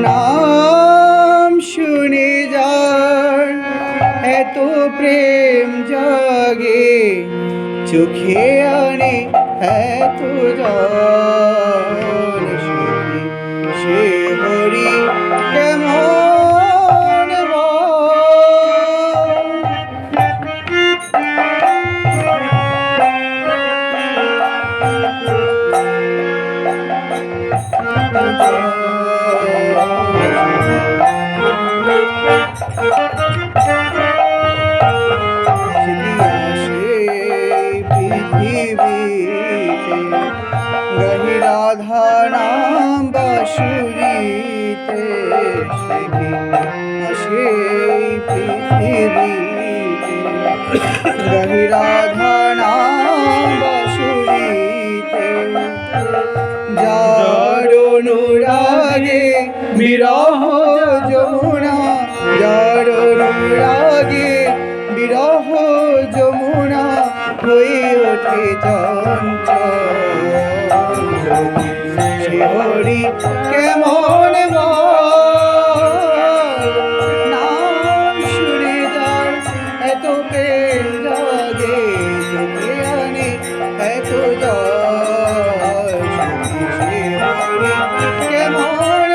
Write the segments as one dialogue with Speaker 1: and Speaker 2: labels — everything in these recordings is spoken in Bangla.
Speaker 1: নাম শুনে যার এত প্রেম জাগে, চোখে আনে এত জল, সে হরি কেমন গহি রাধা নাম বাঁশুরিতে, সেই পৃথিবীতে গহি রাধা নাম বাঁশুরিতে, যার অনুরাগে বিরহ যমুনা, যার অনুরাগে বিরহ যমুনা হয়ে ওঠে চঞ্চল, সে হরি কেমন নাম শুনে যার এত প্রেম জাগে, চোখে আনে এত জল, সে হরি কেমন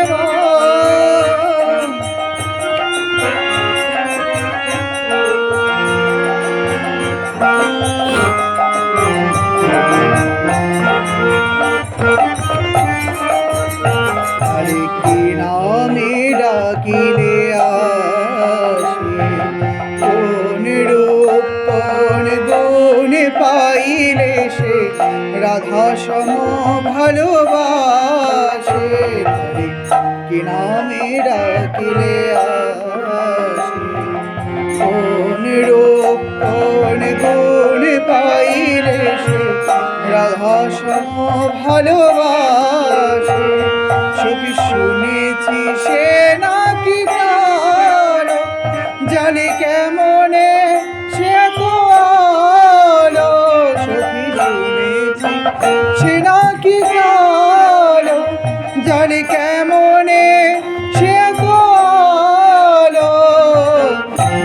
Speaker 1: ডাকিলে আসে, কোন রূপ কোন গুণ পাইলে সে রাধা সম ভালোবাসে, কি নামে ডাকিলে আসে, কোন রূপ কোন গুণ পাইলে সে রাধা সম ভালোবাসে, সখী শুনেছি সে নাকি কালো, জানে কেমনে সে কালো, সখী শুনেছি সে নাকি কালো, জানে কেমনে সে কালো,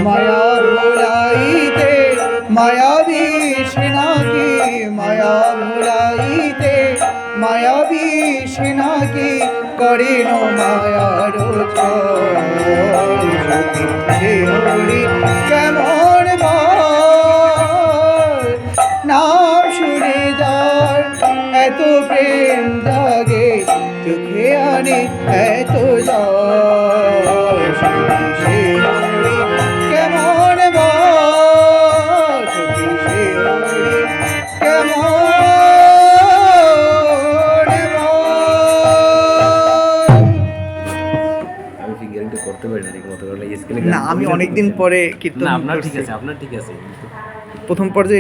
Speaker 1: মায়া ভোলাইতে মায়াবী সে নাকি, মায়া ভোলাইতে মায়াবী সে নাকি করেন মায়ার ছল, সে হরি কেমন নাম শুনে যার এত প্রেম জাগে, চোখে আনে এত জল, সে হরি কেমন সে হরি কেমন। না, আমি অনেকদিন পরে কীর্তন।
Speaker 2: আপনার ঠিক আছে, আপনার ঠিক আছে।
Speaker 1: প্রথম পর্যায়ে